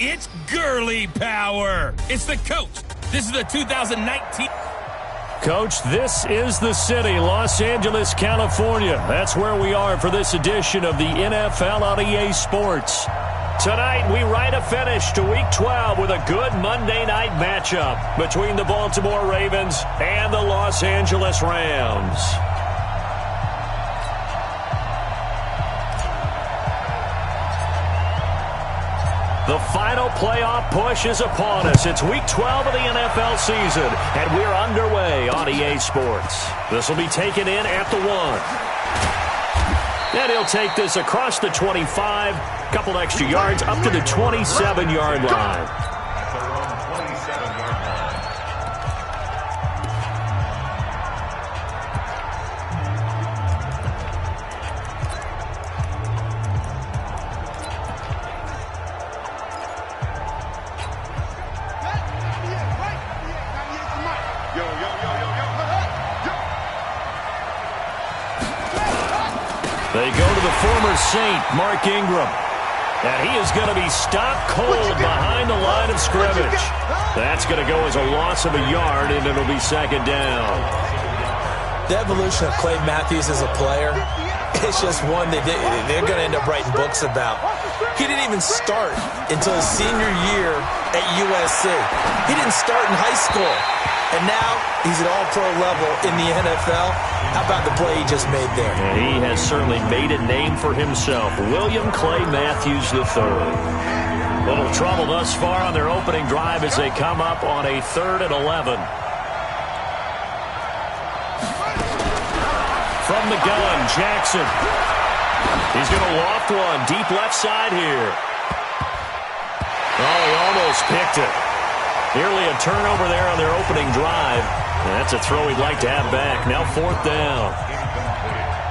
It's girly power. It's the coach. This is the 2019. Coach, this is the city, Los Angeles, California. That's where we are for this edition of the NFL on EA Sports. Tonight, we write a finish to Week 12 with a good Monday night matchup between the Baltimore Ravens and the Los Angeles Rams. The final playoff push is upon us. It's Week 12 of the NFL season, and we're underway on EA Sports. This will be taken in at the 1. And he'll take this across the 25, couple extra yards up to the 27-yard line. They go to the former Saint, Mark Ingram. And he is going to be stopped cold behind the line of scrimmage. That's going to go as a loss of a yard, and it'll be second down. The evolution of Clay Matthews as a player, it's just one that they're going to end up writing books about. He didn't even start until his senior year at USC. He didn't start in high school. And now he's at all-pro level in the NFL. How about the play he just made there? And he has certainly made a name for himself. William Clay Matthews III. Little trouble thus far on their opening drive as they come up on a 3rd and 11. From the gun, Jackson. He's going to loft one deep left side here. Oh, he almost picked it. Nearly a turnover there on their opening drive. And that's a throw he'd like to have back. Now 4th down.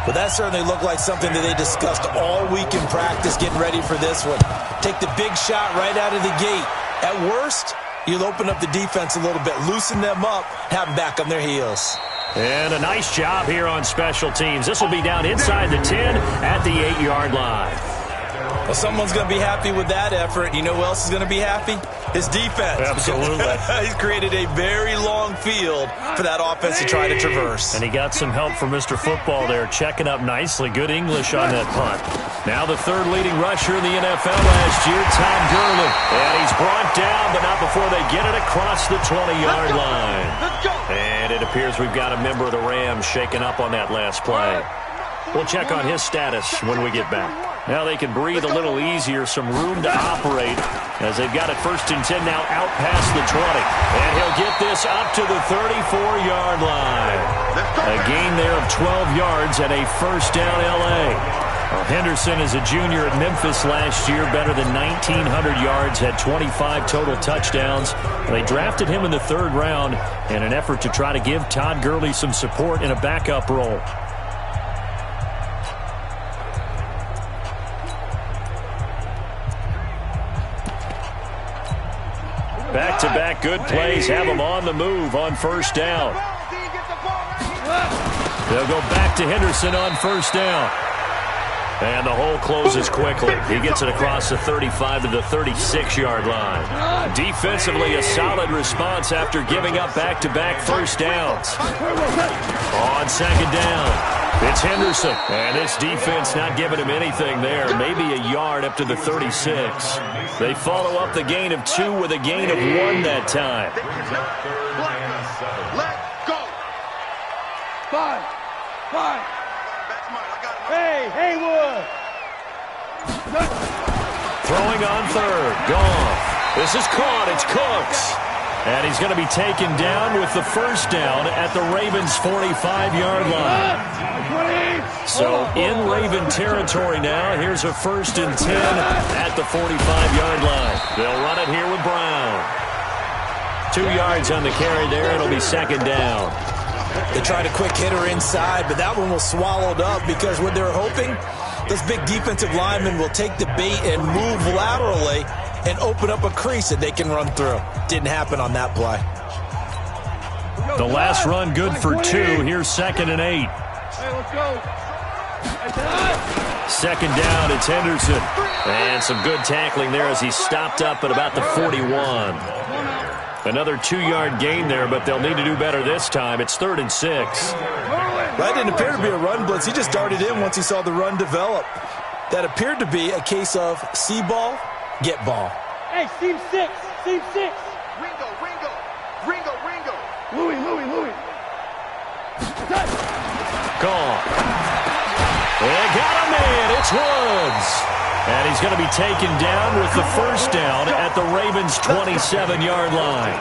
But that certainly looked like something that they discussed all week in practice getting ready for this one. Take the big shot right out of the gate. At worst, you'll open up the defense a little bit, loosen them up, have them back on their heels. And a nice job here on special teams. This will be down inside the 10 at the 8-yard line. Well, someone's going to be happy with that effort. You know who else is going to be happy? His defense. Absolutely. He's created a very long field for that offense to try to traverse. And he got some help from Mr. Football there, checking up nicely. Good English on that punt. Now the 3rd leading rusher in the NFL last year, Todd Gurley. And he's brought down, but not before they get it across the 20-yard line. And it appears we've got a member of the Rams shaken up on that last play. We'll check on his status when we get back. Now they can breathe a little easier, some room to operate as they've got it 1st and 10 now out past the 20. And he'll get this up to the 34-yard line. A gain there of 12 yards and a 1st down L.A. Well, Henderson is a junior at Memphis last year, better than 1,900 yards, had 25 total touchdowns. They drafted him in the 3rd round in an effort to try to give Todd Gurley some support in a backup role. Back-to-back good plays have them on the move on 1st down. They'll go back to Henderson on 1st down. And the hole closes quickly. He gets it across the 35 to the 36-yard line. Defensively, a solid response after giving up back-to-back 1st downs. On 2nd down, it's Henderson. And this defense not giving him anything there. Maybe a yard up to the 36. They follow up the gain of 2 with a gain of 1 that time. Let's go. 5. Hey, Haywood. Throwing on 3rd. Gone. This is caught. It's Cooks. And he's going to be taken down with the 1st down at the Ravens' 45-yard line. So in Raven territory now. Here's a 1st and 10 at the 45-yard line. They'll run it here with Brown. 2 yards on the carry there. It'll be 2nd down. They tried a quick hitter inside, but that one was swallowed up because what they're hoping, those big defensive linemen will take the bait and move laterally and open up a crease that they can run through. Didn't happen on that play. The last run good for 2. Here's 2nd and 8. Hey, let's go. Second down, it's Henderson. And some good tackling there as he stopped up at about the 41. Another 2-yard gain there, but they'll need to do better this time. It's 3rd and 6. That didn't appear to be a run blitz. He just darted in once he saw the run develop. That appeared to be a case of see ball, get ball. Hey, seam 6. Seam 6. Ringo, Ringo. Ringo, Ringo. Louis. Touch. Gone. They got a man. It's Woods. And he's going to be taken down with the first down at the Ravens' 27-yard line.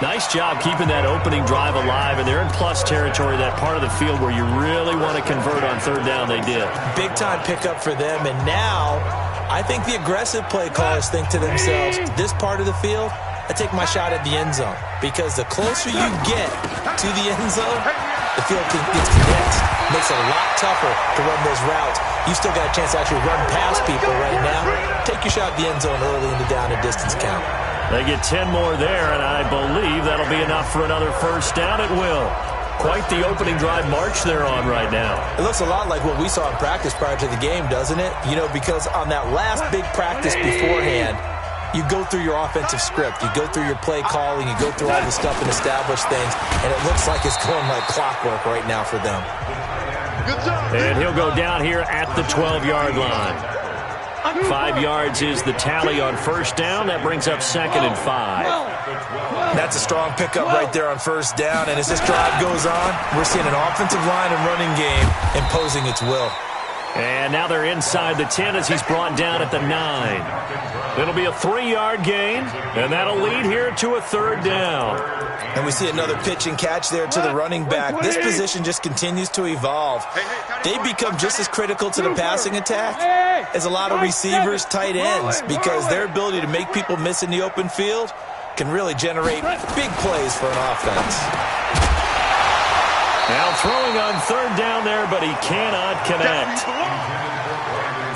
Nice job keeping that opening drive alive, and they're in plus territory, that part of the field where you really want to convert on 3rd down. They did. Big-time pickup for them, and now I think the aggressive play callers think to themselves, this part of the field, I take my shot at the end zone, because the closer you get to the end zone, the field gets condensed. Makes it a lot tougher to run those routes. You still got a chance to actually run past people right now. Take your shot at the end zone early in the down and distance count. They get 10 more there, and I believe that'll be enough for another first down. It will. Quite the opening drive march they're on right now. It looks a lot like what we saw in practice prior to the game, doesn't it? You know, because on that last big practice beforehand, you go through your offensive script. You go through your play calling. You go through all the stuff and establish things, and it looks like it's going like clockwork right now for them. And he'll go down here at the 12-yard line. 5 yards is the tally on first down. That brings up 2nd and 5. That's a strong pickup right there on first down. And as this drive goes on, we're seeing an offensive line and running game imposing its will. And now they're inside the 10 as he's brought down at the 9. It'll be a 3-yard gain, and that'll lead here to a 3rd down. And we see another pitch and catch there to the running back. This position just continues to evolve. They become just as critical to the passing attack as a lot of receivers, tight ends, because their ability to make people miss in the open field can really generate big plays for an offense. Now throwing on 3rd down there, but he cannot connect.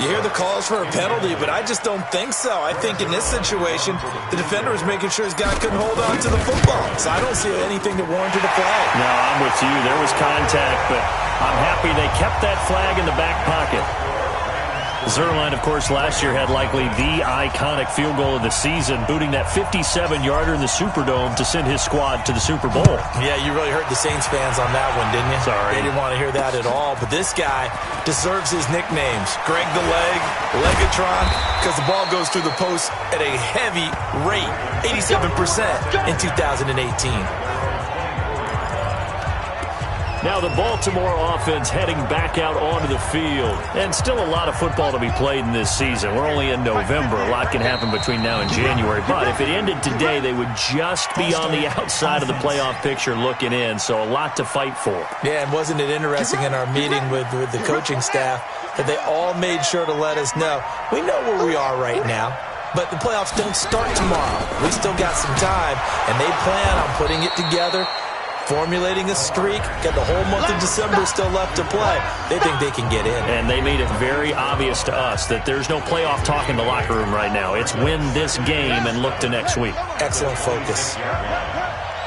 You hear the calls for a penalty, but I just don't think so. I think in this situation, the defender is making sure his guy couldn't hold on to the football. So I don't see anything that warranted a flag. No, I'm with you. There was contact, but I'm happy they kept that flag in the back pocket. Zerline, of course, last year had likely the iconic field goal of the season, booting that 57-yarder in the Superdome to send his squad to the Super Bowl. Yeah, you really hurt the Saints fans on that one, didn't you? Sorry. They didn't want to hear that at all. But this guy deserves his nicknames. Greg the Leg, Legatron, because the ball goes through the post at a heavy rate, 87% in 2018. Now the Baltimore offense heading back out onto the field. And still a lot of football to be played in this season. We're only in November. A lot can happen between now and January. But if it ended today, they would just be on the outside of the playoff picture looking in. So a lot to fight for. Yeah, and wasn't it interesting in our meeting with the coaching staff that they all made sure to let us know, we know where we are right now, but the playoffs don't start tomorrow. We still got some time, and they plan on putting it together, formulating a streak, got the whole month of December still left to play. They think they can get in. And they made it very obvious to us that there's no playoff talk in the locker room right now. It's win this game and look to next week. Excellent focus.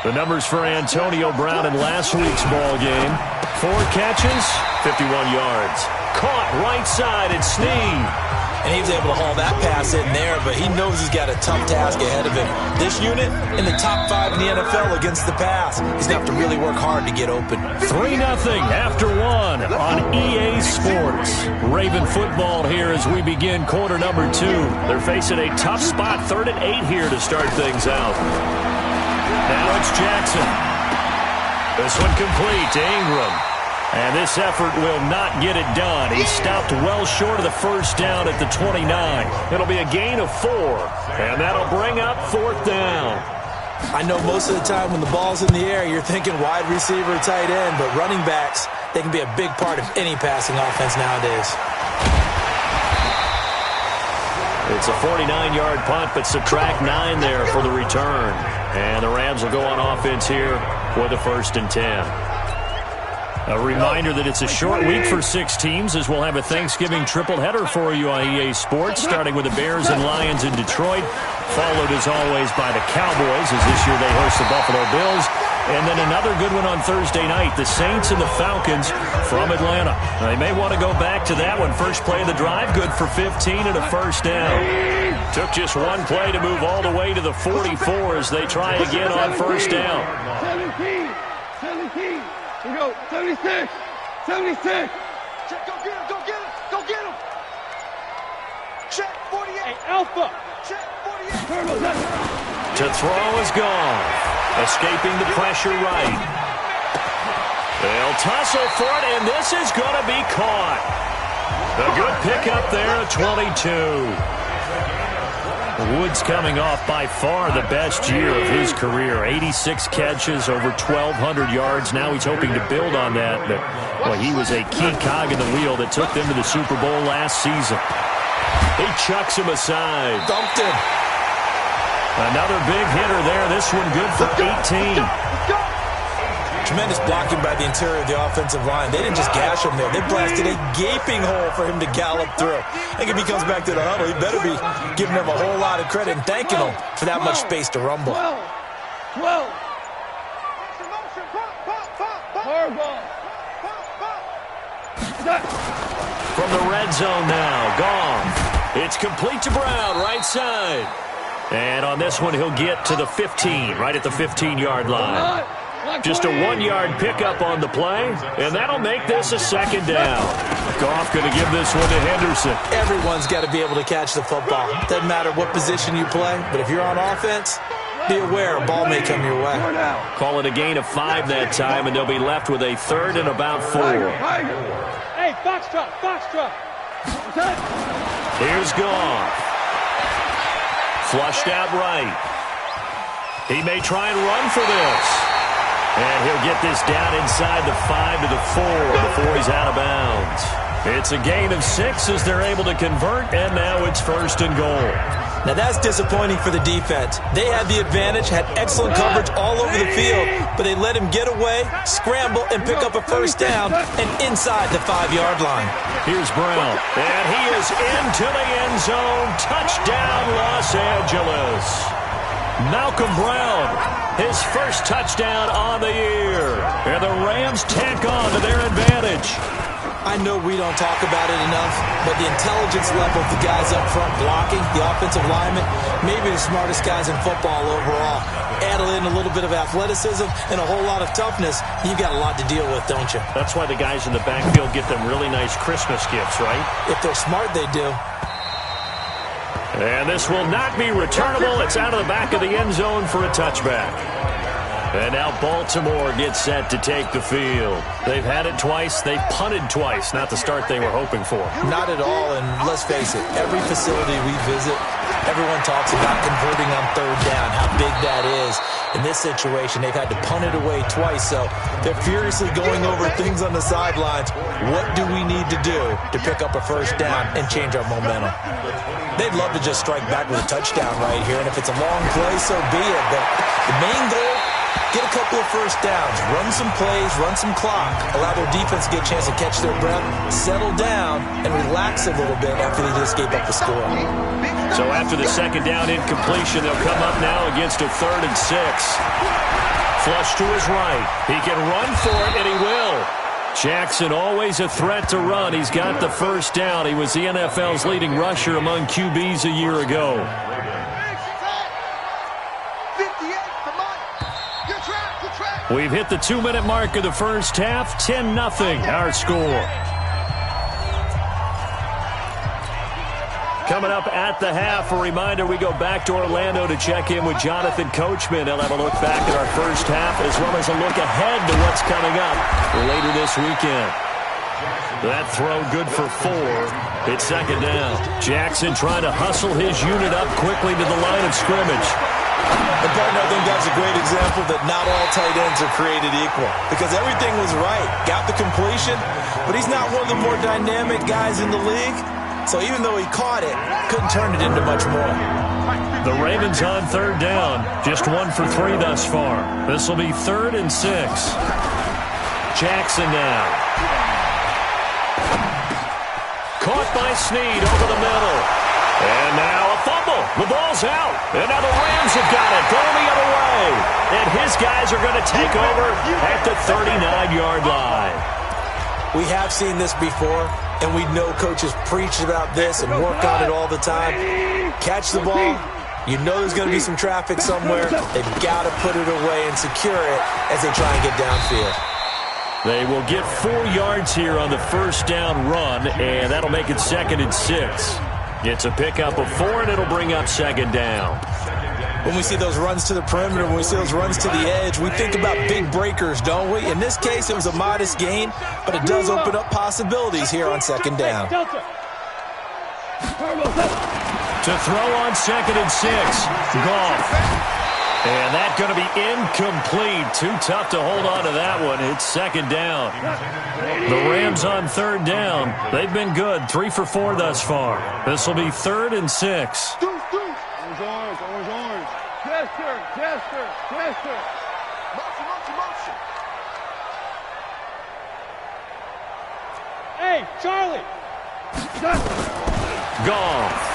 The numbers for Antonio Brown in last week's ball game. 4 catches, 51 yards. Caught right side at Snead. And he was able to haul that pass in there, but he knows he's got a tough task ahead of him. This unit in the top 5 in the NFL against the pass. He's going to have to really work hard to get open. 3-0 after 1 on EA Sports. Raven football here as we begin quarter number 2. They're facing a tough spot, 3rd and 8 here to start things out. Now it's Jackson. This one complete to Ingram. And this effort will not get it done. He stopped well short of the first down at the 29. It'll be a gain of 4, and that'll bring up 4th down. I know most of the time when the ball's in the air, you're thinking wide receiver, tight end, but running backs, they can be a big part of any passing offense nowadays. It's a 49-yard punt, but subtract 9 there for the return. And the Rams will go on offense here for the 1st and 10. A reminder that it's a short week for 6 teams as we'll have a Thanksgiving triple header for you on EA Sports, starting with the Bears and Lions in Detroit, followed as always by the Cowboys as this year they host the Buffalo Bills, And then another good one on Thursday night, the Saints and the Falcons from Atlanta. They may want to go back to that one. First play of the drive, good for 15 and a first down. Took just one play to move all the way to the 44 as they try again on first down. 17. We go. 76. 76. Check, go get him, go get him, go get him. Check 48. Hey, Alpha. Check 48. To throw is gone. Escaping the pressure right. They'll tussle for it, and this is going to be caught. A good pickup there at 22. Woods coming off by far the best year of his career. 86 catches, over 1,200 yards. Now he's hoping to build on that. But well, he was a key cog in the wheel that took them to the Super Bowl last season. He chucks him aside. Dumped him. Another big hitter there. This one good for 18. Tremendous blocking by the interior of the offensive line. They didn't just gash him there. They blasted a gaping hole for him to gallop through. I think if he comes back to the huddle, he better be giving them a whole lot of credit and thanking them for that much space to rumble. 12. From the red zone now, gone. It's complete to Brown, right side. And on this one, he'll get to the 15, right at the 15-yard line. Just a 1-yard pickup on the play, and that'll make this a second down. Goff going to give this one to Henderson. Everyone's got to be able to catch the football. Doesn't matter what position you play, but if you're on offense, be aware a ball may come your way. Call it a gain of 5 that time, and they'll be left with a third and about 4. Hey, Foxtrot. Here's Goff. Flushed out right. He may try and run for this. And he'll get this down inside the 5 to the 4 before he's out of bounds. It's a gain of 6 as they're able to convert, and now it's first and goal. Now that's disappointing for the defense. They had the advantage, had excellent coverage all over the field, but they let him get away, scramble, and pick up a first down, and inside the 5-yard line. Here's Brown, and he is into the end zone. Touchdown, Los Angeles. Malcolm Brown, his first touchdown on the year. And the Rams tack on to their advantage. I know we don't talk about it enough, but the intelligence level of the guys up front blocking, the offensive linemen, maybe the smartest guys in football overall. Add in a little bit of athleticism and a whole lot of toughness, you've got a lot to deal with, don't you? That's why the guys in the backfield get them really nice Christmas gifts, right? If they're smart, they do. And this will not be returnable. It's out of the back of the end zone for a touchback. And now Baltimore gets set to take the field. They've had it twice. They've punted twice. Not the start they were hoping for. Not at all, and let's face it, every facility we visit, everyone talks about converting on third down, how big that is. In this situation, they've had to punt it away twice, so they're furiously going over things on the sidelines. What do we need to do to pick up a first down and change our momentum? They'd love to just strike back with a touchdown right here, and if it's a long play, so be it. But the main goal, get a couple of first downs, run some plays, run some clock, allow their defense to get a chance to catch their breath, settle down, and relax a little bit after they just gave up the score. So after the second down incompletion, they'll come up now against a 3rd and 6. Flush to his right. He can run for it, and he will. Jackson always a threat to run. He's got the first down. He was the NFL's leading rusher among QBs a year ago. We've hit the 2-minute mark of the first half. 10-0 our score. Coming up at the half, a reminder, we go back to Orlando to check in with Jonathan Coachman. He'll have a look back at our first half as well as a look ahead to what's coming up later this weekend. That throw good for 4. It's second down. Jackson trying to hustle his unit up quickly to the line of scrimmage. And partner, I think that's a great example that not all tight ends are created equal because everything was right. Got the completion, but he's not one of the more dynamic guys in the league. So even though he caught it, couldn't turn it into much more. The Ravens on third down. Just 1 for 3 thus far. This will be 3rd and 6. Jackson now. Caught by Snead over the middle. And now a fumble. The ball's out. And now the Rams have got it going the other way. And his guys are going to take over at the 39-yard line. We have seen this before, and we know coaches preach about this and work on it all the time. Catch the ball. You know there's going to be some traffic somewhere. They've got to put it away and secure it as they try and get downfield. They will get 4 yards here on the first down run, and that'll make it 2nd and 6. It's a pickup of 4, and it'll bring up 2nd down. When we see those runs to the perimeter, when we see those runs to the edge, we think about big breakers, don't we? In this case, it was a modest gain, but it does open up possibilities here on 2nd down. To throw on 2nd and 6, Goff. And that's going to be incomplete. Too tough to hold on to that one. It's 2nd down. The Rams on 3rd down. They've been good. 3 for 4 thus far. This will be 3rd and 6. Orange. Gesture. Motion. Hey, Charlie. Goff.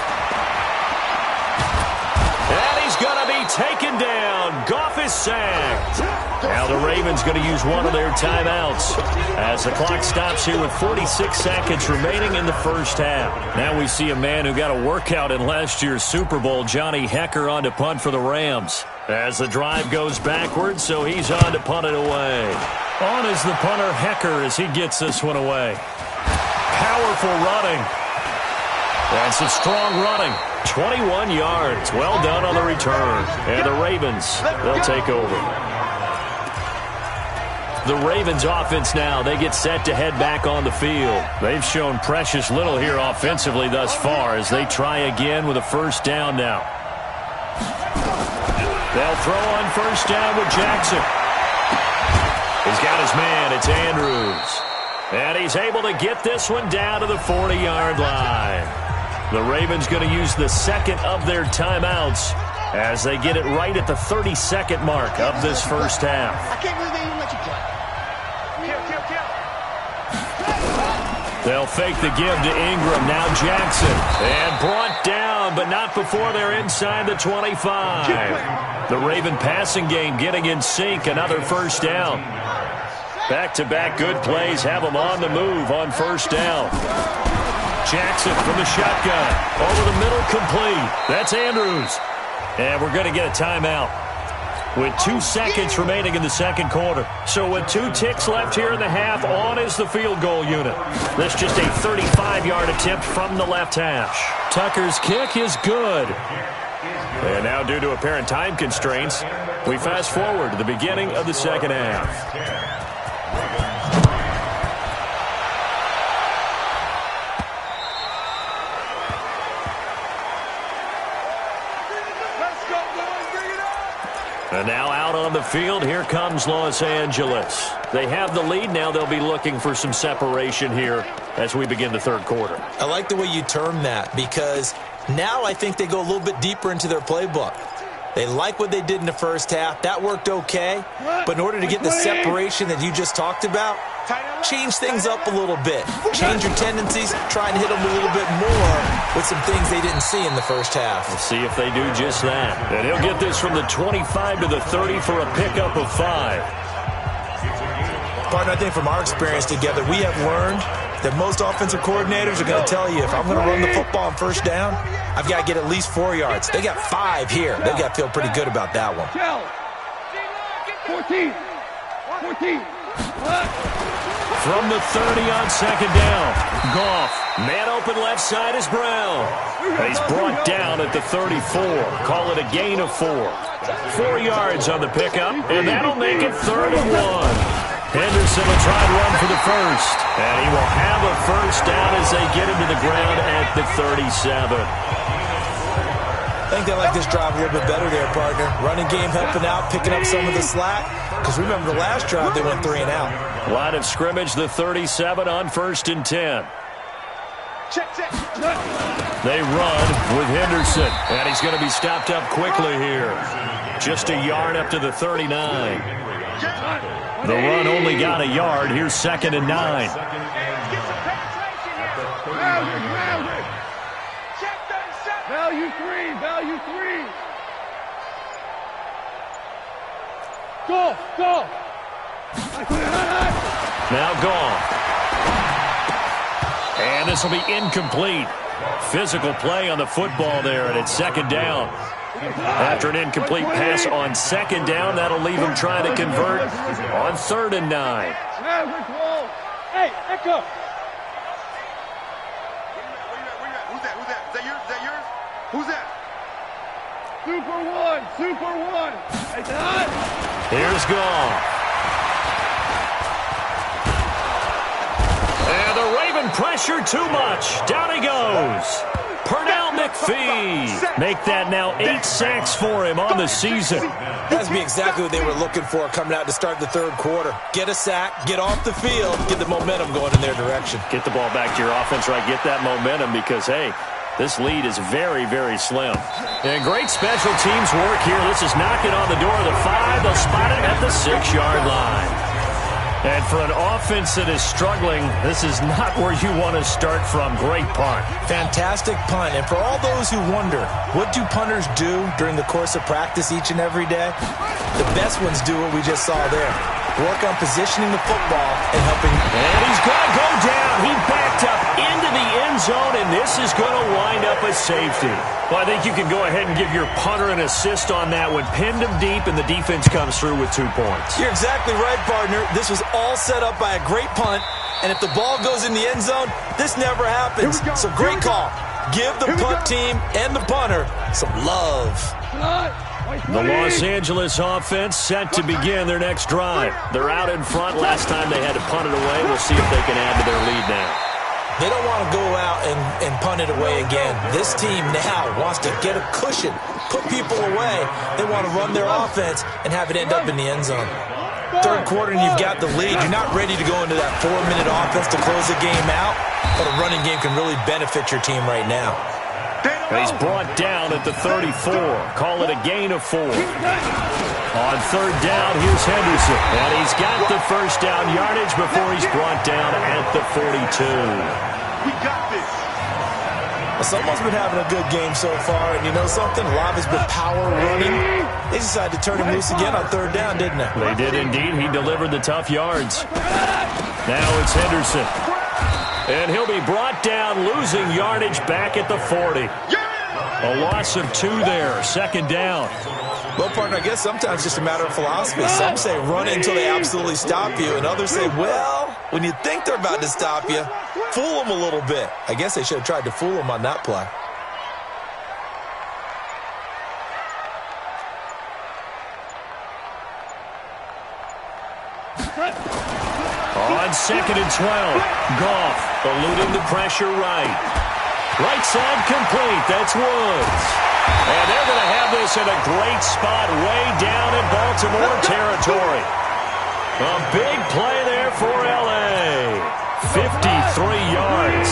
And he's going to be taken down. Goff is sacked. Now the Ravens going to use one of their timeouts as the clock stops here with 46 seconds remaining in the first half. Now we see a man who got a workout in last year's Super Bowl, Johnny Hekker, on to punt for the Rams. As the drive goes backwards, so he's on to punt it away. On is the punter, Hekker, as he gets this one away. Powerful running. That's a strong running. 21 yards. Well done on the return. And the Ravens, they'll take over. The Ravens offense now, they get set to head back on the field. They've shown precious little here offensively thus far as they try again with a first down now. They'll throw on first down with Jackson. He's got his man. It's Andrews. And he's able to get this one down to the 40-yard line. The Ravens going to use the second of their timeouts as they get it right at the 32nd mark of this first half. I can't believe they even let you play. They'll fake the give to Ingram. Now Jackson. And brought down, but not before they're inside the 25. The Raven passing game getting in sync. Another first down. Back-to-back good plays have them on the move on first down. Jackson from the shotgun. Over the middle, complete. That's Andrews. And we're going to get a timeout with 2 seconds remaining in the second quarter. So with 2 ticks left here in the half, on is the field goal unit. This just a 35-yard attempt from the left hash. Tucker's kick is good. And now, due to apparent time constraints, we fast forward to the beginning of the second half. And now out on the field, here comes Los Angeles. They have the lead. Now they'll be looking for some separation here as we begin the third quarter. I like the way you term that because now I think they go a little bit deeper into their playbook. They like what they did in the first half. That worked okay. But in order to get the separation that you just talked about, change things up a little bit. Change your tendencies. Try and hit them a little bit more with some things they didn't see in the first half. We'll see if they do just that. And he'll get this from the 25 to the 30 for a pickup of 5. Partner, I think from our experience together, we have learned that most offensive coordinators are going to tell you, if I'm going to run the football on first down, I've got to get at least 4 yards. They got 5 here. They've got to feel pretty good about that one. 14. From the 30 on second down, Goff. Man open left side is Brown. And he's brought down at the 34. Call it a gain of 4. 4 yards on the pickup, and that'll make it 3rd and 1. Henderson will try and run for the first. And he will have a first down as they get him to the ground at the 37. I think they like this drive a little bit better there, partner. Running game helping out, picking up some of the slack. Because remember the last drive, they went 3 and out. Line of scrimmage, the 37 on 1st and 10. Check. They run with Henderson. And he's going to be stopped up quickly here. Just a yard up to the 39. The run only got a yard. Here's 2nd and 9. Value three. Value three. Go. Go. Now gone. And this will be incomplete. Physical play on the football there, and it's second down. After an incomplete pass on second down, that'll leave him trying to convert on 3rd and 9. Hey, Echo. Who's that? Is that yours? Who's that? Super one. Hey, Todd. Here's Goff. And the Raven pressure too much. Down he goes. Pernell McPhee. Make that now 8 sacks for him on the season. That's be exactly what they were looking for coming out to start the 3rd quarter. Get a sack, get off the field, get the momentum going in their direction. Get the ball back to your offense, right? Get that momentum because, hey, this lead is very, very slim. And great special teams work here. This is knocking on the door of the 5. They'll spot it at the 6-yard line. And for an offense that is struggling, this is not where you want to start from. Great punt. Fantastic punt. And for all those who wonder, what do punters do during the course of practice each and every day? The best ones do what we just saw there. Work on positioning the football and helping. And he's going to go down. He backed up into the end zone, and this is going to wind up a safety. Well, I think you can go ahead and give your punter an assist on that one. Pinned him deep, and the defense comes through with 2 points. You're exactly right, partner. This was all set up by a great punt, and if the ball goes in the end zone, this never happens. So great call. Give the punt team and the punter some love. The Los Angeles offense set to begin their next drive. They're out in front. Last time they had to punt it away. We'll see if they can add to their lead now. They don't want to go out and punt it away again. This team now wants to get a cushion, put people away. They want to run their offense and have it end up in the end zone. 3rd quarter and you've got the lead. You're not ready to go into that 4-minute offense to close the game out, but a running game can really benefit your team right now. He's brought down at the 34. Call it a gain of 4. On 3rd down, here's Henderson. And he's got the first down yardage before he's brought down at the 42. We got this. Someone's been having a good game so far, and you know something? A lot of it's been power running. They decided to turn him loose again on 3rd down, didn't they? They did indeed. He delivered the tough yards. Now it's Henderson. And he'll be brought down, losing yardage back at the 40. A loss of 2 there, 2nd down. Well, partner, I guess sometimes it's just a matter of philosophy. Some say run until they absolutely stop you, and others say, well, when you think they're about to stop you, fool them a little bit. I guess they should have tried to fool them on that play. On 2nd and 12, Goff eluding the pressure right. Right side complete. That's Woods. And they're going to have this in a great spot way down in Baltimore territory. A big play there for L.A. 53 yards.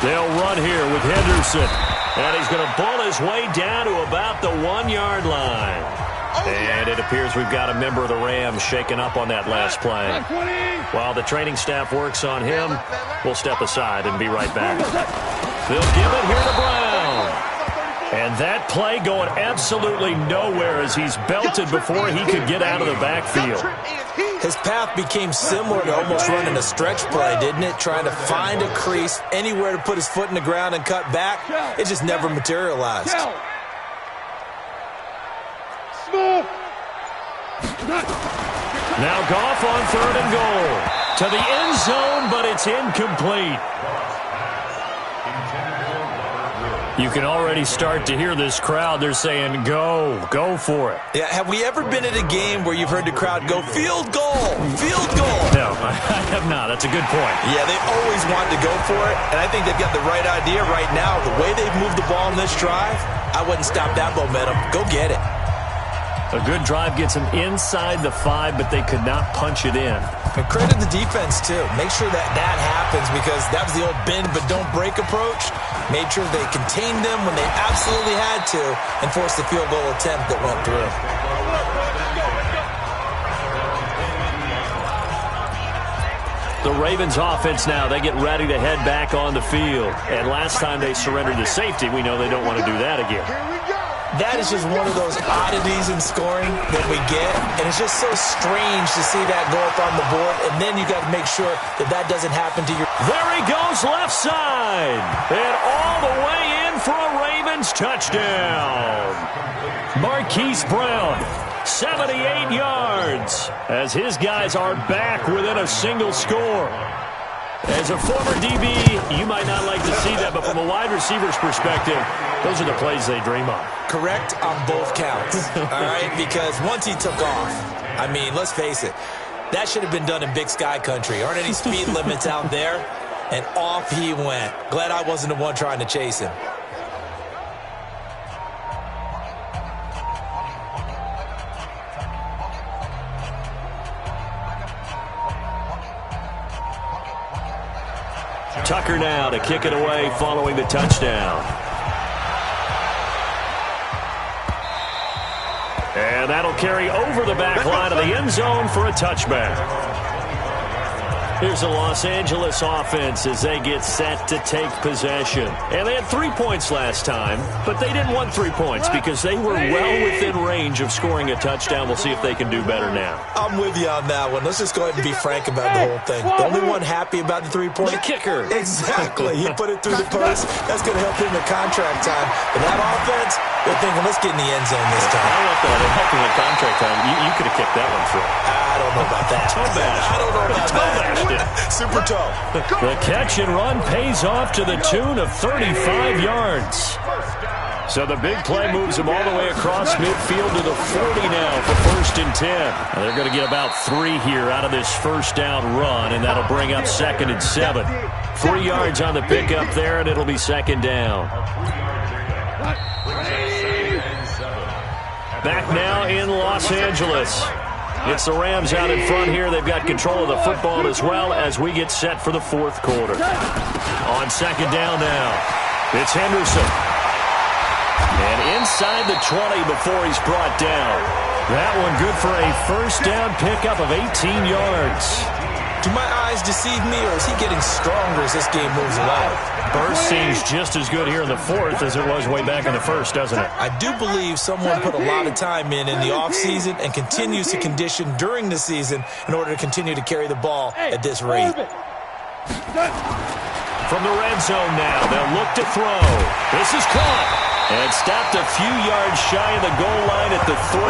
They'll run here with Henderson. And he's going to bull his way down to about the 1-yard line. And it appears we've got a member of the Rams shaken up on that last play. While the training staff works on him, we'll step aside and be right back. They'll give it here to Brown. And that play going absolutely nowhere as he's belted before he could get out of the backfield. His path became similar to almost running a stretch play, didn't it? Trying to find a crease, anywhere to put his foot in the ground and cut back. It just never materialized. Now Goff on 3rd and goal. To the end zone, but it's incomplete. You can already start to hear this crowd. They're saying, go for it. Yeah, have we ever been at a game where you've heard the crowd go, field goal, field goal? No, I have not. That's a good point. Yeah, they always want to go for it, and I think they've got the right idea right now. The way they've moved the ball in this drive, I wouldn't stop that momentum. Go get it. A good drive gets them inside the 5, but they could not punch it in. And credit the defense, too. Make sure that happens because that was the old bend but don't break approach. Made sure they contained them when they absolutely had to and forced the field goal attempt that went through. The Ravens offense now, they get ready to head back on the field. And last time they surrendered to safety, we know they don't want to do that again. That is just one of those oddities in scoring that we get. And it's just so strange to see that go up on the board. And then you got to make sure that that doesn't happen to your... There he goes left side. And all the way in for a Ravens touchdown. Marquise Brown, 78 yards, as his guys are back within a single score. As a former DB, you might not like to see that, but from a wide receiver's perspective, those are the plays they dream of. Correct on both counts, all right? Because once he took off, I mean, let's face it, that should have been done in Big Sky country. Aren't any speed limits out there? And off he went. Glad I wasn't the one trying to chase him. Tucker now to kick it away following the touchdown. And that'll carry over the back line of the end zone for a touchback. Here's the Los Angeles offense as they get set to take possession. And they had 3 points last time, but they didn't want 3 points because they were well within range of scoring a touchdown. We'll see if they can do better now. I'm with you on that one. Let's just go ahead and be frank about the whole thing. The only one happy about the 3-point? The kicker. Exactly. He put it through the post. That's going to help him in contract time. But that offense, they're thinking, let's get in the end zone this time. I don't know if that would help him in contract time. You could have kicked that one through. I don't know about that. I don't know about that. Super toe. The catch and run pays off to the tune of 35 yards. So the big play moves them all the way across midfield to the 40 now for 1st and 10. Now they're going to get about 3 here out of this first down run, and that'll bring up 2nd and 7. 3 yards on the pickup there, and it'll be 2nd down. Back now in Los Angeles. It's the Rams out in front here. They've got control of the football as well as we get set for the 4th quarter. On 2nd down now, it's Henderson. And inside the 20 before he's brought down. That one good for a first down pickup of 18 yards. Do my eyes deceive me, or is he getting stronger as this game moves along? Burst seems just as good here in the 4th as it was way back in the 1st, doesn't it? I do believe someone put a lot of time in the offseason and continues to condition during the season in order to continue to carry the ball at this rate. From the red zone now, they'll look to throw. This is caught. And stopped a few yards shy of the goal line at the 3.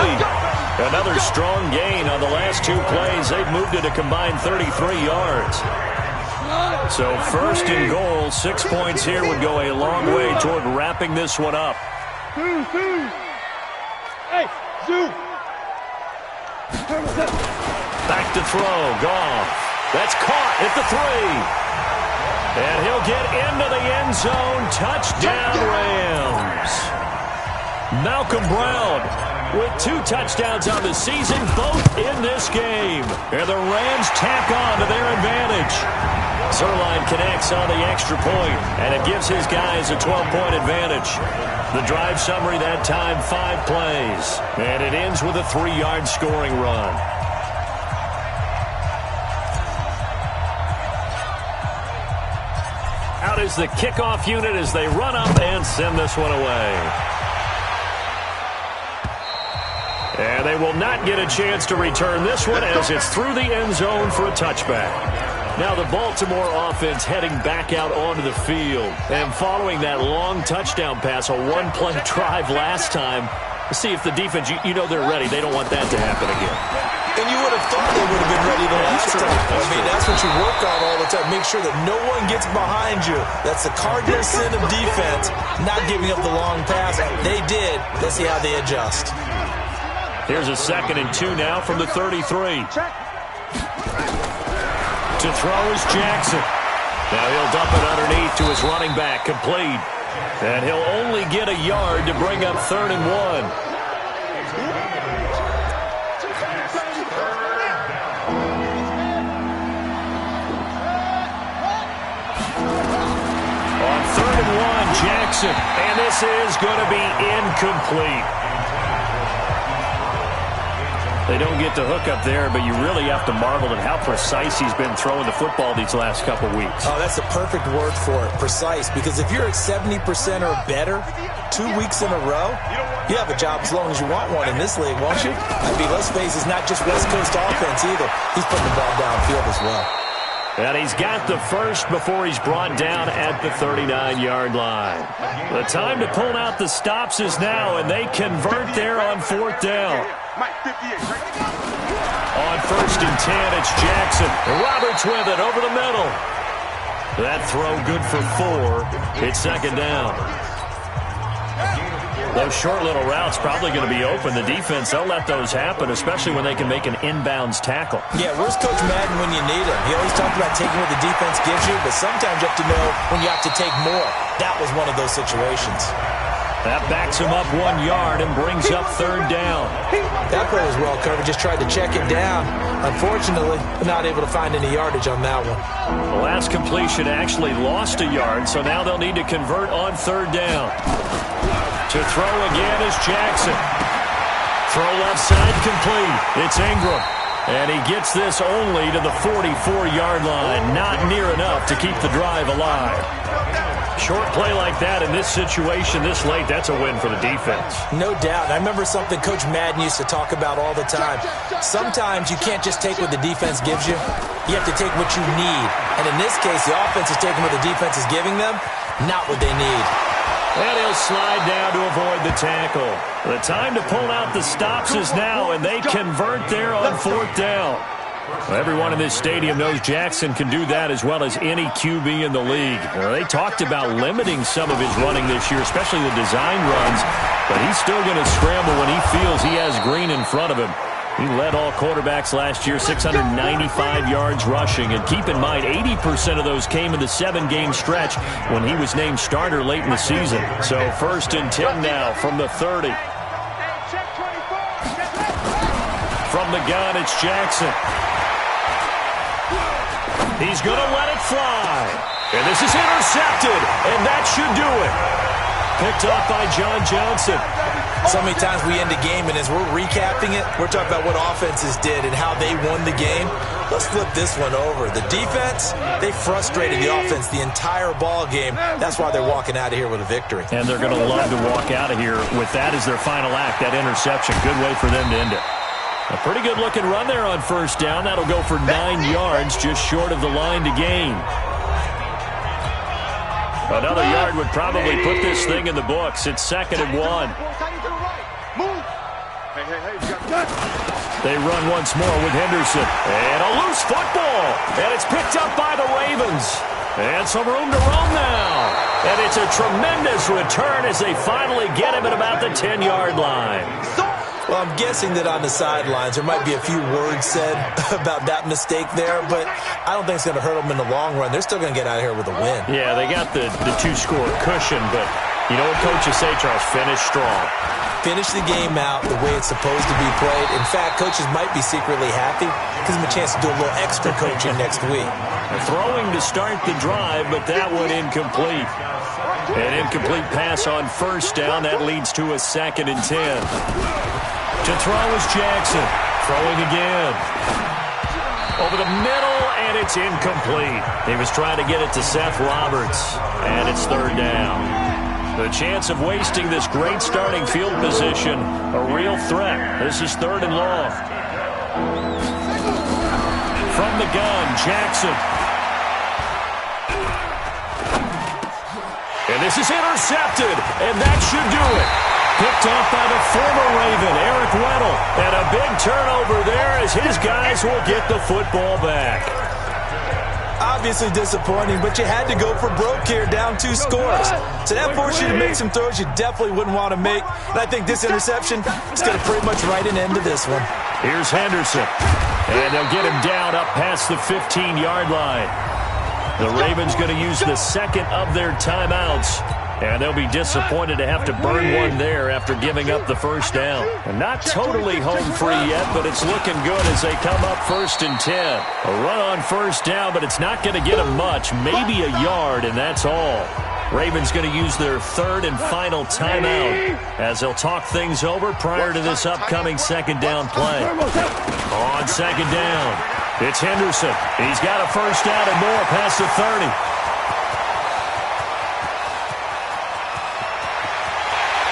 Another strong gain on the last 2 plays. They've moved it a combined 33 yards. So 1st and goal, 6 points here would go a long way toward wrapping this one up. Back to throw, Goff. That's caught at the 3. And he'll get into the end zone. Touchdown, Rams. Malcolm Brown with 2 touchdowns on the season, both in this game. And the Rams tack on to their advantage. Zerline connects on the extra point, and it gives his guys a 12-point advantage. The drive summary that time, 5 plays. And it ends with a 3-yard scoring run. Out is the kickoff unit as they run up and send this one away. And they will not get a chance to return this one as it's through the end zone for a touchback. Now the Baltimore offense heading back out onto the field. And following that long touchdown pass, a 1-play drive last time, let's see if the defense, you know they're ready. They don't want that to happen again. And you would have thought they would have been ready the last time. I mean, that's what you work on all the time. Make sure that no one gets behind you. That's the cardinal sin of defense, not giving up the long pass. They did. Let's see how they adjust. Here's a 2nd and 2 now from the 33. To throw is Jackson. Now he'll dump it underneath to his running back, complete. And he'll only get a yard to bring up 3rd and 1. On 3rd and 1, Jackson. And this is going to be incomplete. They don't get to hook up there, but you really have to marvel at how precise he's been throwing the football these last couple weeks. Oh, that's the perfect word for it, precise. Because if you're at 70% or better 2 weeks in a row, you have a job as long as you want one in this league, won't you? I mean, let's face it, it's not just West Coast offense either. He's putting the ball downfield as well. And he's got the first before he's brought down at the 39-yard line. The time to pull out the stops is now, and they convert there on 4th down. On 1st and 10, it's Jackson. And Roberts with it over the middle. That throw good for 4. It's 2nd down. Those short little routes probably going to be open. The defense, they'll let those happen, especially when they can make an inbounds tackle. Yeah, where's Coach Madden when you need him? He always talked about taking what the defense gives you, but sometimes you have to know when you have to take more. That was one of those situations. That backs him up 1 yard and brings up 3rd down. That play was well covered. Just tried to check it down. Unfortunately, not able to find any yardage on that one. The last completion actually lost a yard, so now they'll need to convert on 3rd down. To throw again is Jackson. Throw left side complete. It's Ingram. And he gets this only to the 44-yard line. Not near enough to keep the drive alive. Short play like that in this situation this late, that's a win for the defense. No doubt. I remember something Coach Madden used to talk about all the time. Sometimes you can't just take what the defense gives you. You have to take what you need. And in this case, the offense is taking what the defense is giving them, not what they need. And he'll slide down to avoid the tackle. The time to pull out the stops is now, and they convert there on 4th down. Everyone in this stadium knows Jackson can do that as well as any QB in the league. They talked about limiting some of his running this year, especially the design runs, but he's still going to scramble when he feels he has green in front of him. He led all quarterbacks last year, 695 yards rushing. And keep in mind, 80% of those came in the 7-game stretch when he was named starter late in the season. So 1st and 10 now from the 30. From the gun, it's Jackson. He's going to let it fly. And this is intercepted, and that should do it. Picked up by John Johnson. So many times we end a game, and as we're recapping it, we're talking about what offenses did and how they won the game. Let's flip this one over. The defense, they frustrated the offense the entire ball game. That's why they're walking out of here with a victory. And they're going to love to walk out of here with that as their final act, that interception. Good way for them to end it. A pretty good-looking run there on 1st down. That'll go for 9 yards, just short of the line to gain. Another yard would probably put this thing in the books. It's 2nd and 1. They run once more with Henderson. And a loose football. And it's picked up by the Ravens. And some room to roam now. And it's a tremendous return as they finally get him at about the 10-yard line. Well, I'm guessing that on the sidelines there might be a few words said about that mistake there, but I don't think it's going to hurt them in the long run. They're still going to get out of here with a win. Yeah, they got the 2-score cushion, but you know what coaches say, Charles? Finish strong. Finish the game out the way it's supposed to be played. In fact, coaches might be secretly happy. Gives them a chance to do a little extra coaching next week. Throwing to start the drive, but that one incomplete. An incomplete pass on 1st down. That leads to a 2nd and 10. To throw is Jackson. Throwing again. Over the middle, and it's incomplete. He was trying to get it to Seth Roberts, and it's 3rd down. The chance of wasting this great starting field position, a real threat. This is 3rd and long. From the gun, Jackson. And this is intercepted, and that should do it. Picked off by the former Raven, Eric Weddle. And a big turnover there as his guys will get the football back. Obviously disappointing, but you had to go for broke here, down 2 scores. So that forced you to make some throws you definitely wouldn't want to make. And I think this interception is going to pretty much write an end to this one. Here's Henderson. And they'll get him down up past the 15-yard line. The Ravens going to use the 2nd of their timeouts. And they'll be disappointed to have to burn one there after giving up the 1st down. And not totally home free yet, but it's looking good as they come up 1st and 10. A run on 1st down, but it's not going to get them much, maybe a yard, and that's all. Ravens going to use their third and final timeout as they'll talk things over prior to this upcoming second down play. On second down, it's Henderson. He's got a first down and more past the 30.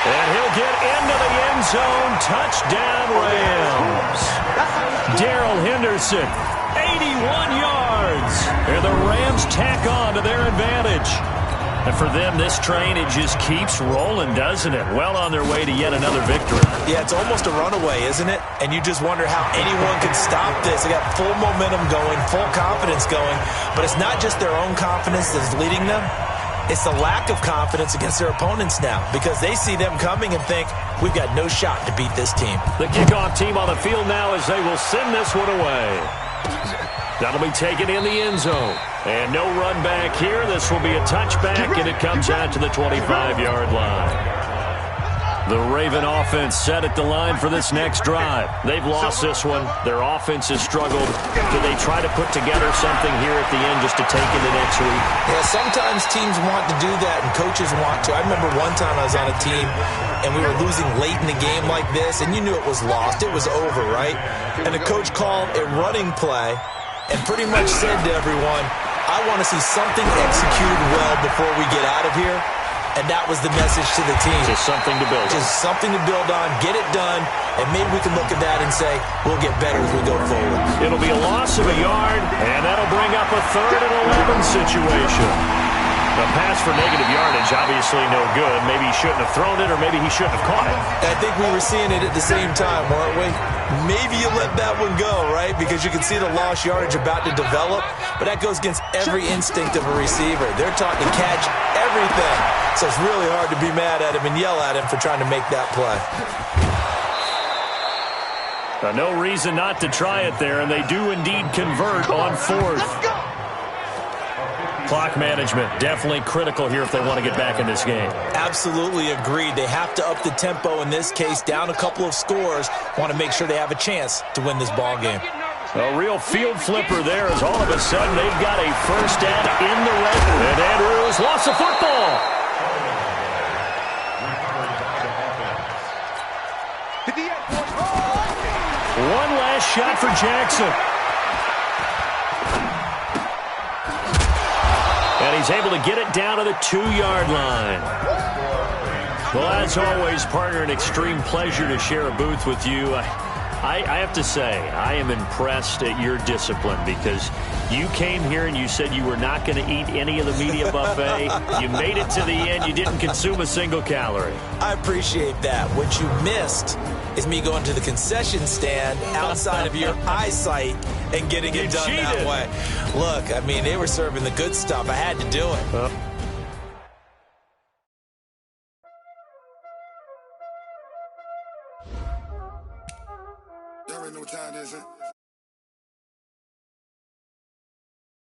And he'll get into the end zone. Touchdown, Rams. Darrell Henderson, 81 yards. And the Rams tack on to their advantage. And for them, this train, it just keeps rolling, doesn't it? Well on their way to yet another victory. Yeah, it's almost a runaway, isn't it? And you just wonder how anyone can stop this. They got full momentum going, full confidence going. But it's not just their own confidence that's leading them. It's the lack of confidence against their opponents now because they see them coming and think, we've got no shot to beat this team. The kickoff team on the field now as they will send this one away. That'll be taken in the end zone. And no run back here. This will be a touchback, and it comes out to the 25-yard line. The Raven offense set at the line for this next drive. They've lost this one. Their offense has struggled. Do they try to put together something here at the end just to take into next week? Yeah, sometimes teams want to do that and coaches want to. I remember one time I was on a team and we were losing late in the game like this, and you knew it was lost. It was over, right? And the coach called a running play and pretty much said to everyone, I want to see something executed well before we get out of here. And that was the message to the team. Just something to build on. Just something to build on, get it done, and maybe we can look at that and say, we'll get better as we go forward. It'll be a loss of a yard, and that'll bring up a 3rd and 11 situation. The pass for negative yardage, obviously no good. Maybe he shouldn't have thrown it, or maybe he shouldn't have caught it. I think we were seeing it at the same time, weren't we? Maybe you let that one go, right? Because you can see the lost yardage about to develop, but that goes against every instinct of a receiver. They're taught to catch everything. So it's really hard to be mad at him and yell at him for trying to make that play. No reason not to try it there, and they do indeed convert on 4th. Clock management, definitely critical here if they want to get back in this game. Absolutely agreed. They have to up the tempo in this case, down a couple of scores. Want to make sure they have a chance to win this ball game. A real field flipper there as all of a sudden they've got a first down in the red. And Andrews lost the football. One last shot for Jackson. And he's able to get it down to the 2-yard line. Well, as always, partner, an extreme pleasure to share a booth with you. I have to say, I am impressed at your discipline because you came here and you said you were not going to eat any of the media buffet. You made it to the end. You didn't consume a single calorie. I appreciate that. What you missed is me going to the concession stand outside of your eyesight and getting it done that way. Look, I mean, they were serving the good stuff. I had to do it. There ain't no time, is it?